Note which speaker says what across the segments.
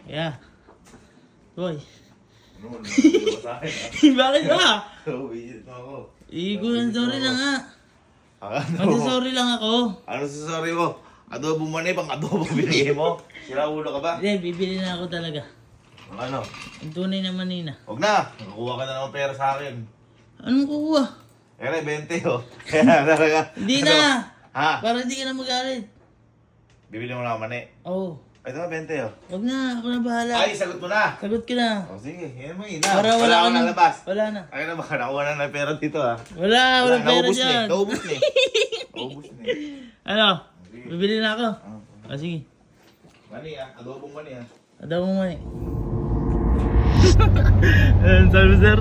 Speaker 1: Yeah. Boy.
Speaker 2: Ano, nandito sa akin
Speaker 1: Bakit ba?
Speaker 2: Uwi na ako.
Speaker 1: Sorry lang nga.
Speaker 2: Ano?
Speaker 1: Sorry lang ako.
Speaker 2: Ano sa sorry mo? Adobo mani, pang adobo binigay mo? Sira ulo ka ba?
Speaker 1: Hindi, bibili na ako talaga.
Speaker 2: Ano?
Speaker 1: Ang tunay na manina.
Speaker 2: Huwag na. Nakuha ka na ng pera sa akin.
Speaker 1: Anong kukuha?
Speaker 2: Kaya 20 oh. Kaya talaga.
Speaker 1: Hindi
Speaker 2: Ano?
Speaker 1: na!
Speaker 2: Ha?
Speaker 1: Para hindi ka na magalit.
Speaker 2: Bibili mo na ako mani.
Speaker 1: Oo.
Speaker 2: Ito na 20 oh.
Speaker 1: Huwag na, ako na bahala.
Speaker 2: Ay, sagot mo na.
Speaker 1: Sagot ka na.
Speaker 2: O sige, yan mo ina.
Speaker 1: Para
Speaker 2: Wala
Speaker 1: ka
Speaker 2: akong nalabas.
Speaker 1: Wala na.
Speaker 2: Ay na baka nakuha na ng pera dito ha.
Speaker 1: Walang pera
Speaker 2: naubos
Speaker 1: dyan.
Speaker 2: na. Naubos na. Naubos na.
Speaker 1: Ano? Bibili na ako. Ah, sige.
Speaker 2: Mani ah. Adobong mani ah.
Speaker 1: Adaw mo man eh. Sabi mo, sir?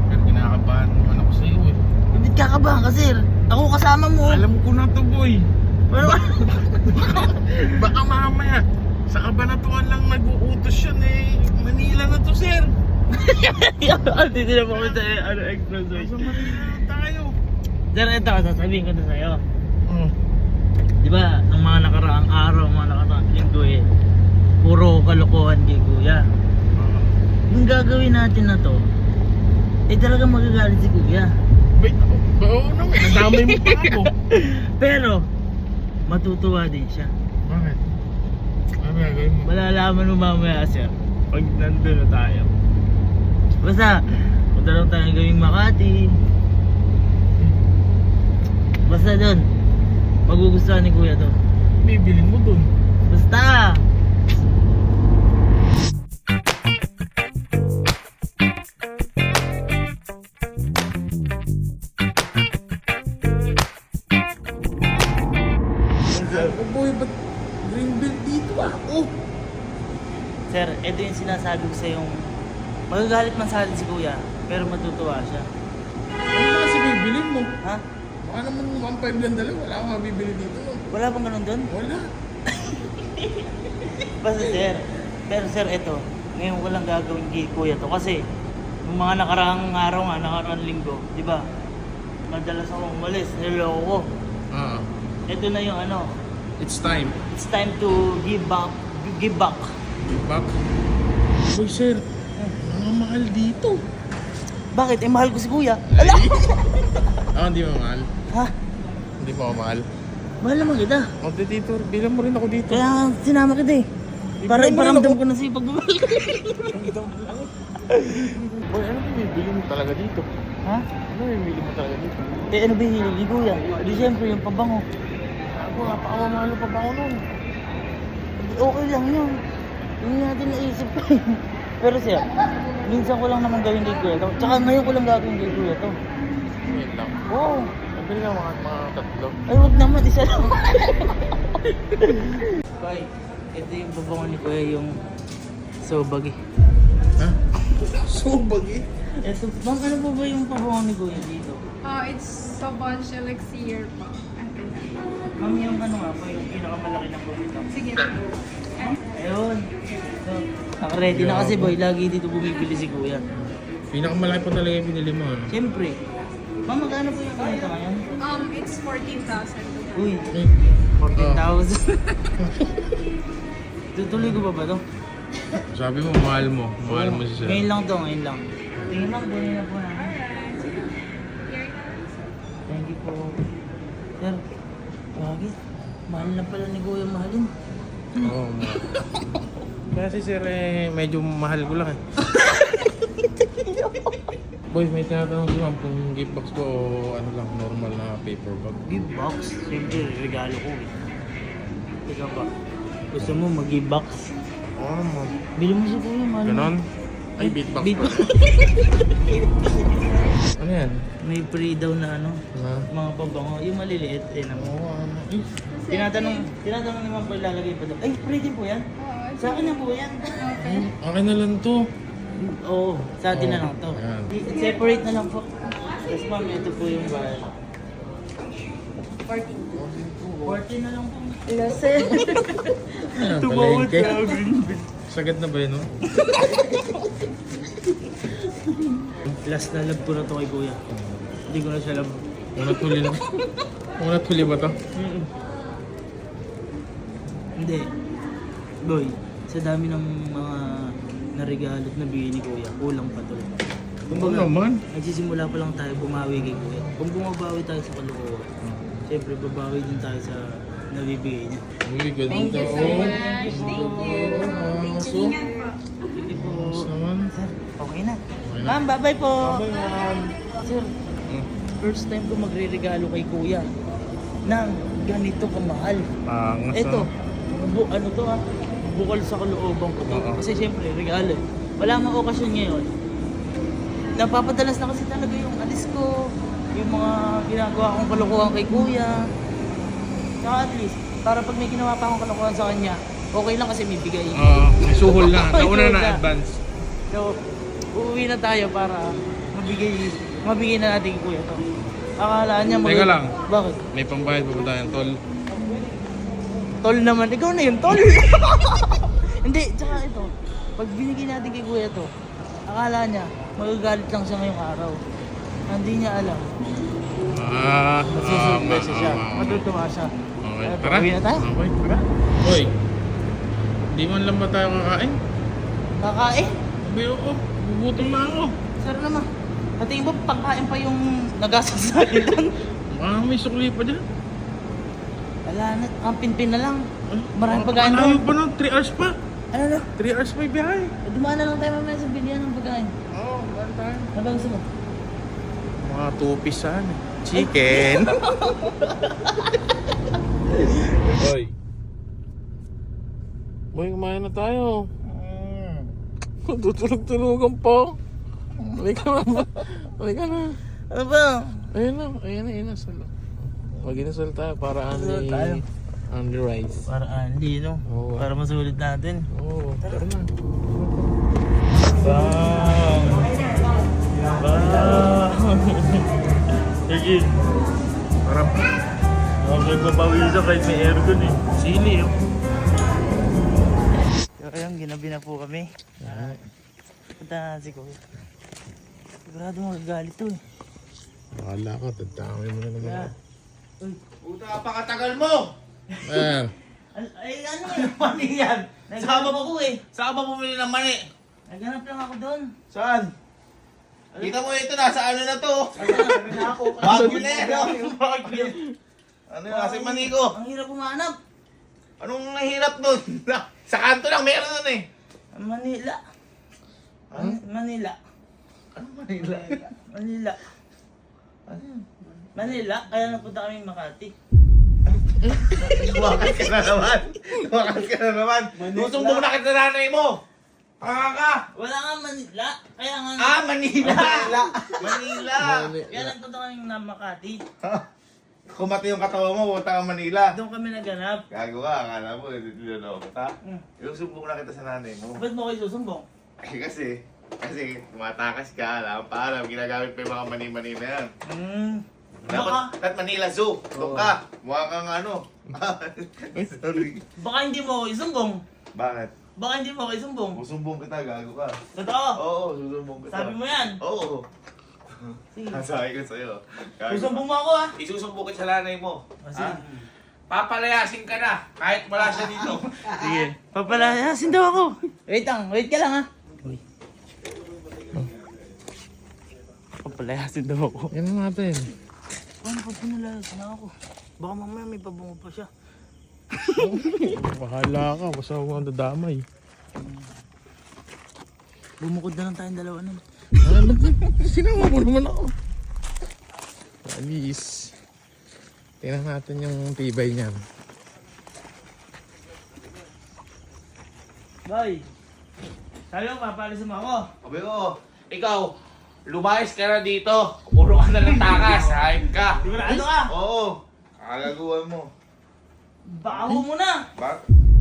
Speaker 3: Pero kinakabahan naman ako sa'yo eh.
Speaker 1: Ba't kakabahan ka, sir? Ako kasama mo.
Speaker 3: Alam ko na to boy.
Speaker 1: Ano ba?
Speaker 3: Baka mamaya. Sa kabanatuan lang nag-uutos yan eh. Manila na to sir.
Speaker 1: Dito na po kami sa express way.
Speaker 3: Nasa Manila na tayo.
Speaker 1: Sir, ito, sasabihin ko na sa'yo.
Speaker 3: Oh.
Speaker 1: Di ba, ang mga nakaraang araw, mga nakaraang linggo eh, puro kalokohan kay kuya. Yung gagawin natin na to, eh talagang magagalit si kuya.
Speaker 3: Wait ako. Oo naman. Nadamay mo pa ako.
Speaker 1: Pero, matutuwa din siya.
Speaker 3: Bakit? Ano gagawin mo?
Speaker 1: Malalaman mo mamaya, sir, pag nandun na tayo. Basta, punta lang tayo gawing Makati. Basta dun, magugustuhan ni kuya to.
Speaker 3: Bibilin mo dun.
Speaker 1: Basta!
Speaker 3: Oh boy, ba't Greenbelt dito ako?
Speaker 1: Sir, ito yung sinasabi ko sa yung magagalit man sa atin si kuya, pero matutuwa siya.
Speaker 3: Ano na kasi bibilin mo?
Speaker 1: Ha?
Speaker 3: Baka naman 1.5 lang dalawa. Wala akong mabibili dito.
Speaker 1: Wala bang ganun doon?
Speaker 3: Wala.
Speaker 1: Basta sir, pero sir, ito, ngayon ko lang gagawin kay kuya to kasi yung mga nakaraang araw nga, nakaraang linggo, di ba? Madalas ako umalis, niloko ko. Ito na yung ano,
Speaker 3: It's time.
Speaker 1: it's time to give back. Give back.
Speaker 3: Give back. Boy sir, nangamahal dito.
Speaker 1: Bakit? Eh, mahal ko si kuya.
Speaker 3: Ah, hindi mo mahal.
Speaker 1: Ha?
Speaker 3: Hindi mo ako mahal.
Speaker 1: Mahal naman kita.
Speaker 3: O, dito, bilang mo rin ako dito.
Speaker 1: Kaya sinama kita eh. Para
Speaker 3: Bigyan mo rin
Speaker 1: iparamdam
Speaker 3: ako.
Speaker 1: ko na sa'yo pagmamahal ko.
Speaker 3: Boy, ano ba bibili mo talaga dito?
Speaker 1: Ha?
Speaker 3: Ano bibili mo talaga dito?
Speaker 1: Eh, ano ba yung hilig ni kuya? Di syempre yung pabango.
Speaker 3: Ako, napakawamalo pa ba ako nun?
Speaker 1: Okay lang yun. Hindi natin naisip ko. Pero siya, minsan ko lang naman gawin kay kuya to. Tsaka ngayon ko lang gagawin kay kuya to.
Speaker 3: Wait lang.
Speaker 1: Oo.
Speaker 3: Nabili ka mga tatlo.
Speaker 1: Ay, wag naman. Isa lang. Koy, ito yung babango ni kuya, yung sobagi.
Speaker 3: Ha? Subag eh.
Speaker 1: Ito, bang ano po ba yung pabango ni kuya dito?
Speaker 4: It's Sauvage Elixir po.
Speaker 1: Ma'am, yung ano nga po, yung pinakamalaki na po dito.
Speaker 4: Sige.
Speaker 1: Ayun. So, nakaready na kasi boy, lagi dito bumibili si kuya.
Speaker 3: Pinakamalaki pa talaga yung binili mo. Ano?
Speaker 1: Siyempre. Ma'am, magkano po yung kanita ngayon?
Speaker 4: It's 14,000.
Speaker 1: Uy,
Speaker 3: Oh.
Speaker 1: 14,000. Tutuloy ko pa ba to?
Speaker 3: Sabi mo, mahal mo. Mahal mo si sir.
Speaker 1: Ngayon lang to, ngayon lang. Tingin lang, kunin na po namin. Thank you po. Sir, bakit? Mahal na pala ni kuya mahalin.
Speaker 3: Oo, mahal. Kaya si sir eh, medyo mahal ko lang eh. Boy, may tinatanong si ma'am kung gift box ko o ano lang, normal na paper bag.
Speaker 1: Give box? Siyempre, regalo ko eh. Ikaw ba? Gusto mo mag-give box?
Speaker 3: Oo naman.
Speaker 1: Bili mo si kuya, mahal.
Speaker 3: Ganon? Ay, beatbox
Speaker 1: Beat
Speaker 3: pa. Ano yan?
Speaker 1: May free daw na ano,
Speaker 3: Na?
Speaker 1: mga pabango. Yung maliliit eh naman.
Speaker 3: Oo, ano? Eh,
Speaker 1: Tinatanong ni ma'am kung ilalagay pa daw. Ay, free din po yan. Sa akin na po yan.
Speaker 4: Okay.
Speaker 3: akin na lang to.
Speaker 1: Oo, sa atin na lang to.
Speaker 3: Ayan.
Speaker 1: Separate na lang po. Yes ma'am, ito po yung bayad. 14 na lang po.
Speaker 4: Lasel.
Speaker 3: Ano,
Speaker 1: Tumawad
Speaker 3: palengke?
Speaker 1: ka, Greenbelt.
Speaker 3: Sagad na ba yun, no?
Speaker 1: Last na love ko na to kay kuya. Hindi ko na siya love.
Speaker 3: Unat huli na. Unat huli ba to?
Speaker 1: Hindi. Boy, sa dami ng mga na regalo at nabigay ni Kuya, kulang pa to.
Speaker 3: Oo
Speaker 1: Kumbaga,
Speaker 3: naman.
Speaker 1: nagsisimula pa lang tayo bumawi kay Kuya. Kung bumabawi tayo sa kalokohan, siyempre babawi din tayo sa nabibigay niya.
Speaker 3: Uy, ganda.
Speaker 4: Thank you so
Speaker 3: oh.
Speaker 4: much. Thank you. Thank you. Ingat po.
Speaker 1: Sige po.
Speaker 3: Ayos naman.
Speaker 1: Sir, okay na.
Speaker 3: Okay na.
Speaker 1: Ma'am, bye-bye po.
Speaker 3: Bye, ma'am.
Speaker 1: Sir, first time ko magre-regalo kay Kuya ng ganito kamahal.
Speaker 3: Angas,
Speaker 1: Ito,
Speaker 3: ah.
Speaker 1: ano to ah, bukal sa kalooban ko to.
Speaker 3: Oo.
Speaker 1: Kasi siyempre, regalo. Wala nga okasyon ngayon. Napapadalas na kasi talaga yung alis ko, yung mga ginagawa kong kalokohan kay Kuya. Saka at least, para pag may ginawa pa akong kalokohan sa kanya, okay lang kasi may bigay.
Speaker 3: May suhol na.
Speaker 1: May
Speaker 3: Nauna
Speaker 1: suhol
Speaker 3: na
Speaker 1: na.
Speaker 3: advance.
Speaker 1: So, uuwi na tayo para mabigay na natin kay Kuya to. Akala niya
Speaker 3: Teka lang.
Speaker 1: Bakit?
Speaker 3: May pambayad pa ba tayong tol?
Speaker 1: Tol naman. Ikaw na yun, tol. Hindi, tsaka ito. Pag binigay natin kay Kuya to, akala niya, magagalit lang siya ngayong araw. Hindi niya alam. Magsusurpresa siya. Matutuwa siya.
Speaker 3: Okay,
Speaker 1: Kaya
Speaker 3: tara.
Speaker 1: pauwi na tayo.
Speaker 3: Okay, tara. Hoy, di man lang ba tayo kakain?
Speaker 1: Kakain?
Speaker 3: Sabi ako, gugutom na ako.
Speaker 1: Sir naman. Patingin mo, pagkain pa yung nagasas natin doon.
Speaker 3: May sukli pa dyan.
Speaker 1: Wala na, ang pinpin na lang.
Speaker 3: Ay,
Speaker 1: Maraming
Speaker 3: baka
Speaker 1: pagkain
Speaker 3: malayo
Speaker 1: doon.
Speaker 3: pa nun, 3 hours pa.
Speaker 1: Ano na?
Speaker 3: 3 hours pa yung biyahe.
Speaker 1: Dumaan na lang tayo mamaya sa bilihan ng pagkain.
Speaker 3: Oo, saan tayo?
Speaker 1: Ano ba gusto mo?
Speaker 3: Mga 2 piece sana. Chicken. Hoy. Boy, kumain na tayo. Tutulog-tulogan pa. Halika na. Halika na.
Speaker 1: Ano ba?
Speaker 3: Ayun na. Salo. Mag-inasal tayo para
Speaker 1: Inasal tayo.
Speaker 3: on the rice.
Speaker 1: Para Andy, no?
Speaker 3: Oo.
Speaker 1: Para masulit natin.
Speaker 3: Oo, tara na.
Speaker 1: Bang! Bang! Sige.
Speaker 3: Harap.
Speaker 1: Okay, papawisa kahit may aircon eh.
Speaker 3: Sili oh.
Speaker 1: So ayun, ginabi na po kami. Punta na si Kuya. Sigurado magagalit to eh.
Speaker 3: Wala ka, tadamay mo na naman
Speaker 1: Kaya,
Speaker 3: ako.
Speaker 1: uy,
Speaker 2: Puta, napakatagal mo!
Speaker 3: Ayan.
Speaker 1: ay ano yung mani yan? Naghanap ako eh.
Speaker 2: Saan ka ba bumili ng mani?
Speaker 1: Naghanap lang ako doon.
Speaker 2: Saan? Kita mo ito, nasa ano na to?
Speaker 1: Ako.
Speaker 2: Bagyo na yan. Ano yung nasa yung mani ko?
Speaker 1: Ang hirap umanap.
Speaker 2: Anong nahirap dun? Sa kanto lang, meron dun eh.
Speaker 1: Manila. Manila.
Speaker 2: Anong Manila?
Speaker 1: Manila. Manila. Kaya napunta kami Makati.
Speaker 2: Wakas ka na naman. Wakas ka na naman. Susumbong na kita nanay mo. Panga ka.
Speaker 1: Wala nga Manila. Kaya nga.
Speaker 2: Manila. Manila.
Speaker 1: Kaya nagpunta kami na Makati.
Speaker 2: Kumati yung katawa mo, punta ka Manila.
Speaker 1: Doon kami naghanap.
Speaker 2: Gago ka, akala mo, niloloko kita. Yung sumbong na kita sa nanay mo.
Speaker 1: Ba't mo kayo susumbong?
Speaker 2: Kasi tumatakas ka, alam pa alam, ginagamit pa yung mga mani-mani na yan.
Speaker 1: Baka,
Speaker 2: Dapat Manila Zoo, doon ka. Mukha kang ano. Sorry.
Speaker 1: baka hindi mo ako isumbong.
Speaker 2: Bakit?
Speaker 1: Baka hindi mo ako isumbong.
Speaker 2: Susumbong kita, gago ka.
Speaker 1: Totoo.
Speaker 2: Oo, susumbong kita.
Speaker 1: Sabi mo yan.
Speaker 2: Oo.
Speaker 1: Sige.
Speaker 2: Sabi ko sa'yo. Gago.
Speaker 1: Susumbong mo ako ah.
Speaker 2: Isusumbong kita sa nanay mo.
Speaker 1: Sige.
Speaker 2: Ha? Papalayasin ka na, kahit wala siya dito.
Speaker 1: Sige. Papalayasin daw ako. Wait ka lang ah. Uy. Papalayasin daw ako.
Speaker 3: Yan na natin.
Speaker 1: Paano pag pinalayasin na ako? Baka mamaya may pabungo pa siya.
Speaker 3: Bahala ka, basta huwag kang dadamay.
Speaker 1: Bumukod na lang tayong dalawa nun.
Speaker 3: Sinama mo naman ako. Alis. Tingnan natin yung tibay niyan.
Speaker 1: Boy! Sabi mo, papalisin mo ako.
Speaker 2: Sabi ko, ikaw, lumayas ka na dito. Puro ka na ng takas, hayop ka.
Speaker 1: Sigurado ka?
Speaker 2: Oo, kagaguhan mo.
Speaker 1: Baho mo na!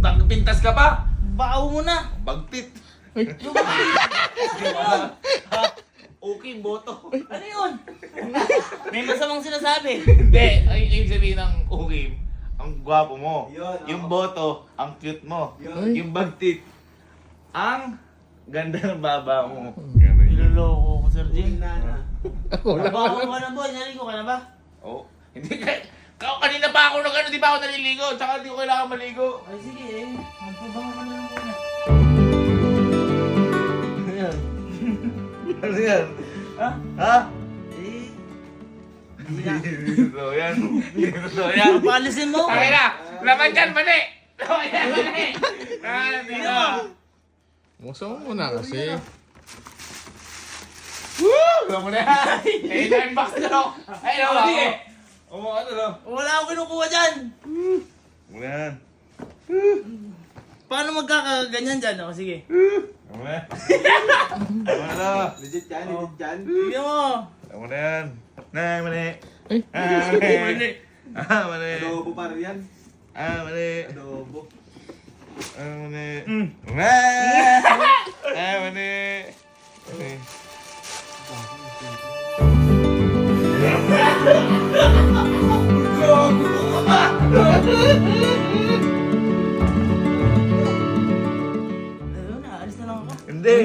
Speaker 2: Nagpintas ka pa?
Speaker 1: Baho mo na!
Speaker 2: Bagtit. Okay, boto.
Speaker 1: Ano yun? May masamang sinasabi.
Speaker 2: Hindi, ay yung sabihin ng okay, ang gwapo mo. Yung boto, ang cute mo. Yung bagtit, ang ganda ng baba mo. Ganun yun.
Speaker 1: Niloloko ko, Sir Jim.
Speaker 3: Wala
Speaker 1: Baho ka na, boy. Naligo ka na ba?
Speaker 2: Oh, hindi ka. Kanina pa ako nag di pa ako naliligo. Tsaka hindi ko kailangan maligo.
Speaker 1: Ay, sige eh. Magpabango ka na lang muna.
Speaker 2: yan. Hindi totoo yan.
Speaker 1: Papalisin mo.
Speaker 2: Tayo na! Laman dyan, mali! Laman dyan, mali! Dito!
Speaker 3: Musa mo muna kasi.
Speaker 2: Woo! Alam mo na yan! Eh, ito yung box na no? Ay, no, ako. Ano no?
Speaker 1: Wala akong kinukuha dyan.
Speaker 2: Ano yan?
Speaker 1: Paano magkakaganyan dyan? O, sige.
Speaker 2: Ano na? Ano na?
Speaker 5: Legit yan, legit yan.
Speaker 1: Sige mo.
Speaker 2: Ano na yan? Mali!
Speaker 3: Ay.
Speaker 2: Mali! Mali!
Speaker 5: Adobo pa rin yan.
Speaker 2: Mali!
Speaker 5: Adobo.
Speaker 2: Mali! Mali!
Speaker 1: Ayun na, alis na lang ako.
Speaker 2: Hindi!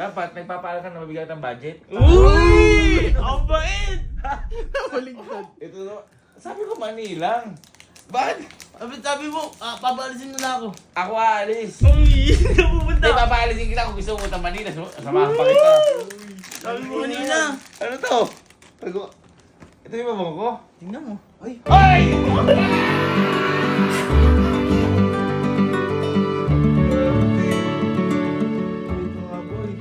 Speaker 2: Dapat, nagpapaalam ka na mabigyan ng budget.
Speaker 1: Uy! Ang bait!
Speaker 3: Maligtad.
Speaker 2: Ito no, sabi ko Manilang. Bakit?
Speaker 1: Sabi mo, papalisin mo na ako.
Speaker 2: Ako aalis.
Speaker 1: Uy! Napupunta.
Speaker 2: Hindi, papaalisin kita kung gusto mo punta Manila. Samahan pa kita.
Speaker 1: Sabi mo kanina.
Speaker 2: Ano to? Ito yung babang ko?
Speaker 1: Tingnan mo.
Speaker 2: Ay! Ito nga, boy.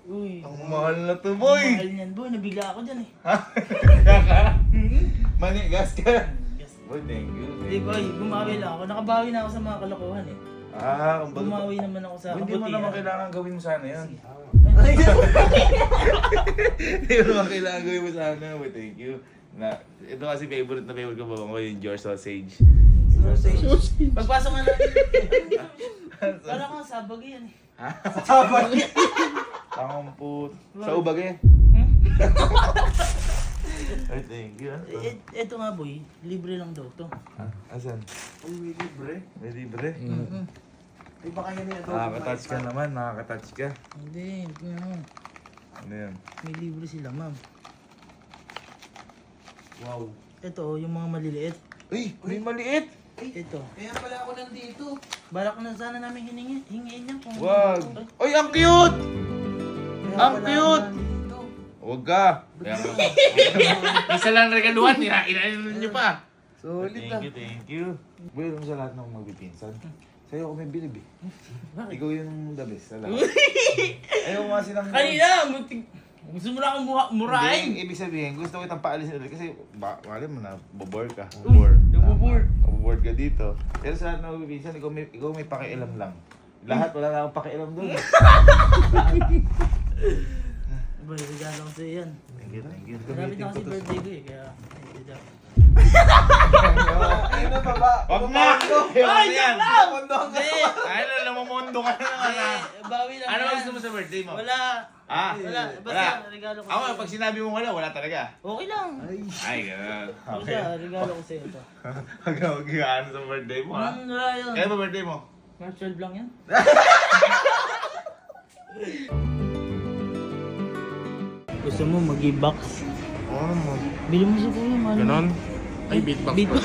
Speaker 1: Uy.
Speaker 2: Ang mahal na to, boy.
Speaker 1: Mahal niyan, boy. Nabigla ako dyan eh.
Speaker 2: Kaka? Mani, gas ka.
Speaker 1: Yes.
Speaker 2: Boy, thank you.
Speaker 1: Hindi, boy. Bumawi lang ako. Nakabawi na ako sa mga kalokohan eh.
Speaker 2: Ang bago.
Speaker 1: Bumawi naman ako sa
Speaker 2: Hindi mo naman kailangan gawin mo sana yun.
Speaker 1: Ay,
Speaker 2: Hindi mo naman kailangan gawin mo sana. Boy, thank you. Ito kasi favorite ko babang ko yung George Sausage.
Speaker 1: Pagpasok nga natin. Kala ko sabag yan eh.
Speaker 2: Tangamput. Sa ubag eh. Ay, thank you.
Speaker 1: Ito nga boy, libre lang daw to.
Speaker 2: Asan?
Speaker 5: Ay, may libre.
Speaker 2: May libre.
Speaker 5: Ay, baka yan yung adobo.
Speaker 2: Nakaka-touch ka naman, nakaka-touch ka.
Speaker 1: Hindi,
Speaker 2: Ano yan?
Speaker 1: may libre sila ma'am.
Speaker 5: Wow.
Speaker 1: Ito, yung mga maliliit.
Speaker 2: Uy, may maliit!
Speaker 1: Ito.
Speaker 5: Kaya pala ako nandito.
Speaker 1: Balak na sana namin hingin niya kung...
Speaker 2: Wag! Uy, ang cute!
Speaker 5: Kaya
Speaker 2: Ang
Speaker 5: pala
Speaker 2: cute!
Speaker 5: ako nandito.
Speaker 2: Huwag ka! Isa lang regaluhan, inainin niyo pa.
Speaker 5: Solid ah.
Speaker 2: Thank you. Boy, alam mo sa lahat ng magpipinsan. Sa'yo ako may bilib eh. Ikaw yung the best sa lahat. Ayaw mo kasi ng...
Speaker 1: Kanina! Gusto mo na akong murahin!
Speaker 2: Hindi, ibig sabihin, gusto ko itang paalisin ulit kasi mali mo na, bobor ka.
Speaker 1: Uy, nabobore.
Speaker 2: Bobor ka dito. Pero sa lahat ng magpipinsan, ikaw may pakialam lang. Lahat, wala na akong pakialam doon.
Speaker 1: Boy, regalo ko sa'yo yan.
Speaker 2: Thank you.
Speaker 1: Marami na kasi birthday ko eh, kaya...
Speaker 5: Ayun na baba.
Speaker 2: Wag na!
Speaker 1: Ay, yan lang!
Speaker 5: Mundo ang
Speaker 1: Hindi!
Speaker 2: Ay, namamondo ka na naman
Speaker 1: Hindi,
Speaker 2: ah.
Speaker 1: bawi lang
Speaker 2: Ano
Speaker 1: yan.
Speaker 2: gusto mo sa birthday mo?
Speaker 1: Wala.
Speaker 2: Ah?
Speaker 1: Wala.
Speaker 2: Wala.
Speaker 1: Basta regalo ko
Speaker 2: Ako,
Speaker 1: sa'yo.
Speaker 2: pag sinabi mo wala talaga.
Speaker 1: Okay lang.
Speaker 2: Ay, gano'n.
Speaker 1: Basta regalo ko sa'yo ito.
Speaker 2: Huwag ka mag-iano sa birthday mo ha.
Speaker 1: Wala yun.
Speaker 2: Kaya ba birthday mo?
Speaker 1: March 12 lang yan. Gusto mo mag-i-box?
Speaker 3: Oo naman.
Speaker 1: Bili mo sa kuya, man.
Speaker 3: Ganon? Ay, beatbox.
Speaker 1: Beatbox.